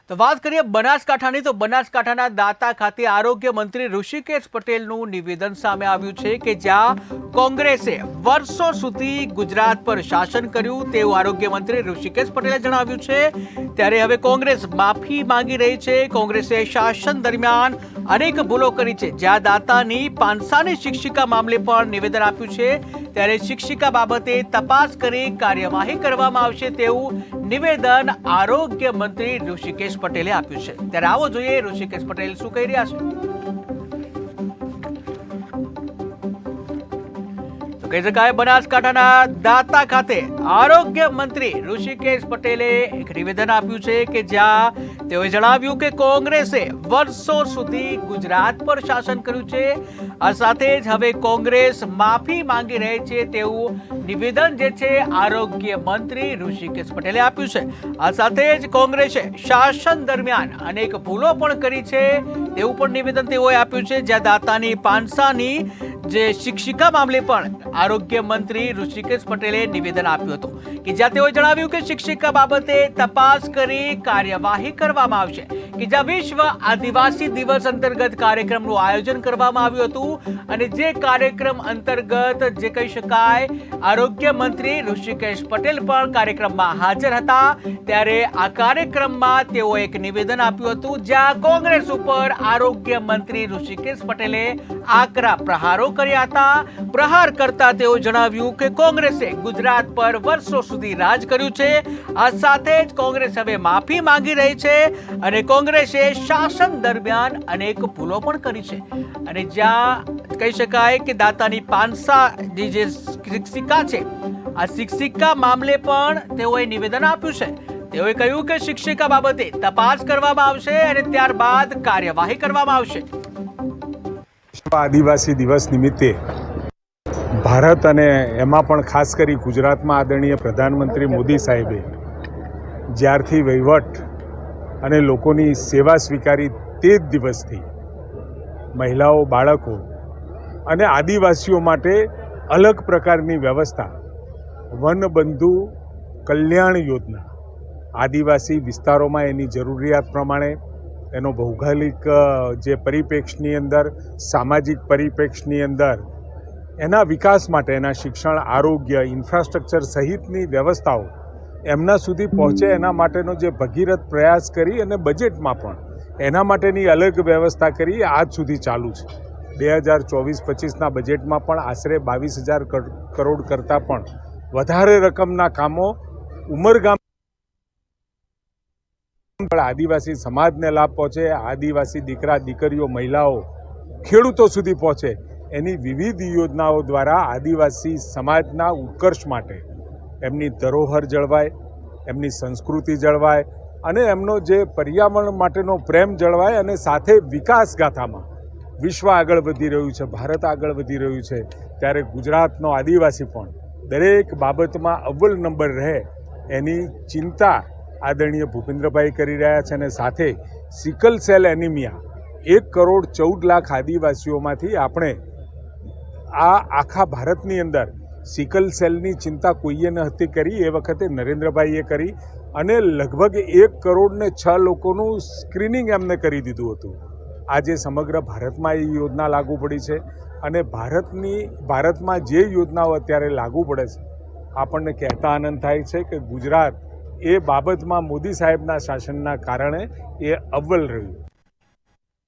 તો વાત કરીએ બનાસકાંઠાની તો બનાસકાંઠાના દાતા ખાતે આરોગ્ય મંત્રી ઋષિકેશ પટેલનું નિવેદન સામે આવ્યું છે કે જ્યાં કોંગ્રેસે વર્ષો સુધી ગુજરાત પર શાસન કર્યું તેવું આરોગ્ય મંત્રી ઋષિકેશ પટેલે જણાવ્યું છે। ત્યારે હવે કોંગ્રેસ માફી માંગી રહી છે। કોંગ્રેસે શાસન દરમિયાન અનેક ભૂલો કરી છે। જ્યાં દાતાની પાંસાની શિક્ષિકા મામલે પણ નિવેદન આપ્યું છે ત્યારે શિક્ષિકા બાબતે તપાસ કરી કાર્યવાહી કરવામાં આવશે તેવું નિવેદન આરોગ્ય મંત્રી ઋષિકેશ પટેલે આપ્યું છે। ત્યારે આવો જોઈએ ઋષિકેશ પટેલ શું કહી રહ્યા છે। તો કહી શકાય બનાસકાંઠાના દાતા ખાતે આરોગ્ય મંત્રી ઋષિકેશ પટેલે એક નિવેદન આપ્યું છે કે જ્યાં તેઓએ જણાવ્યું કે કોંગ્રેસે વર્ષો સુધી ગુજરાત પર શાસન કર્યું છે। આ સાથે જ હવે કોંગ્રેસ માફી માંગી રહી છે તેવું નિવેદન જે છે આરોગ્ય મંત્રી ઋષિકેશ પટેલે આપ્યું છે। આ સાથે જ કોંગ્રેસે શાસન દરમિયાન અનેક ભૂલો પણ કરી છે તેવું પણ નિવેદન તેઓએ આપ્યું છે। જ્યાં દાતાની પાંસાની જે શિક્ષિકા મામલે પણ આરોગ્ય મંત્રી ઋષિકેશ પટેલે નિવેદન આપ્યું હતું કે જ્યાં તેઓએ જણાવ્યું કે શિક્ષિકા બાબતે તપાસ કરી કાર્યવાહી કરવામાં આવશે કે જ્યાં વિશ્વ આદિવાસી દિવસ અંતર્ગત કાર્યક્રમનું આયોજન કરવામાં આવ્યું હતું અને જે કાર્યક્રમ અંતર્ગત જે કહી શકાય આરોગ્ય મંત્રી ઋષિકેશ પટેલ પણ કાર્યક્રમમાં હાજર હતા। ત્યારે આ કાર્યક્રમમાં તેઓ એક નિવેદન આપ્યું હતું જ્યાં કોંગ્રેસ ઉપર આરોગ્ય મંત્રી ઋષિકેશ પટેલે આકરા પ્રહારો કર્યા હતા। પ્રહાર કરતા તેઓ જણાવ્યું કે કોંગ્રેસે ગુજરાત પર વર્ષો સુધી રાજ કર્યું છે। આ સાથે જ કોંગ્રેસ હવે માફી માંગી રહી છે અને કોંગ્રેસે શાસન દરમિયાન અનેક ભૂલો પણ કરી છે અને જ્યાં કહી શકાય કે દાતાની પાંસાની જે શિક્ષિકા છે આ શિક્ષિકા મામલે પણ તેઓએ નિવેદન આપ્યું છે। તેઓએ કહ્યું કે શિક્ષિકા બાબતે તપાસ કરવામાં આવશે અને ત્યારબાદ કાર્યવાહી કરવામાં આવશે। આદિવાસી દિવસ નિમિત્તે ભારત અને એમાં પણ ખાસ કરી ગુજરાતમાં આદરણીય પ્રધાનમંત્રી મોદી સાહેબે જ્યારથી વહીવટ અને લોકોની સેવા સ્વીકારી તે જ દિવસથી મહિલાઓ, બાળકો અને આદિવાસીઓ માટે અલગ પ્રકારની વ્યવસ્થા વનબંધુ કલ્યાણ યોજના આદિવાસી વિસ્તારોમાં એની જરૂરિયાત પ્રમાણે એનો ભૌગોલિક જે પરિપ્રેક્ષની અંદર સામાજિક પરિપ્રેક્ષની અંદર એના વિકાસ માટે એના શિક્ષણ, આરોગ્ય, ઇન્ફ્રાસ્ટ્રક્ચર સહિતની વ્યવસ્થાઓ એમના સુધી પહોંચે એના માટેનો જે ભગીરથ પ્રયાસ કરી અને બજેટમાં પણ એના માટેની અલગ વ્યવસ્થા કરી આજ સુધી ચાલુ છે। 2024-25ના બજેટમાં પણ આશરે 22,000 કરોડ કરતાં પણ વધારે રકમના કામો ઉમરગામ આદિવાસી સમાજને લાભ પહોંચે, આદિવાસી દીકરા દીકરીઓ, મહિલાઓ, ખેડૂતો સુધી પહોંચે એની વિવિધ યોજનાઓ દ્વારા આદિવાસી સમાજના ઉત્કર્ષ માટે એમની ધરોહર જળવાય, એમની સંસ્કૃતિ જળવાય અને એમનો જે પર્યાવરણ માટેનો પ્રેમ જળવાય અને સાથે વિકાસ ગાથામાં વિશ્વ આગળ વધી રહ્યું છે, ભારત આગળ વધી રહ્યું છે ત્યારે ગુજરાતનો આદિવાસી પણ દરેક બાબતમાં અવ્વલ નંબર રહે એની ચિંતા આદરણીય ભૂપેન્દ્રભાઈ કરી રહ્યા છે અને સાથે સિકલ સેલ એનિમિયા 1,14,00,000 આદિવાસીઓમાંથી આપણે આ આખા ભારતની અંદર સિકલ સેલની ચિંતા કોઈએ નહોતી કરી, એ વખતે નરેન્દ્રભાઈએ કરી અને લગભગ 1,06,00,000 લોકોનું સ્ક્રીનિંગ એમને કરી દીધું હતું। આજે સમગ્ર ભારતમાં એ યોજના લાગુ પડી છે અને ભારતમાં જે યોજનાઓ અત્યારે લાગુ પડે છે આપણને કહેતા આનંદ થાય છે કે ગુજરાત એ બાબતમાં મોદી સાહેબના શાસનના કારણે એ અવ્વલ રહ્યું।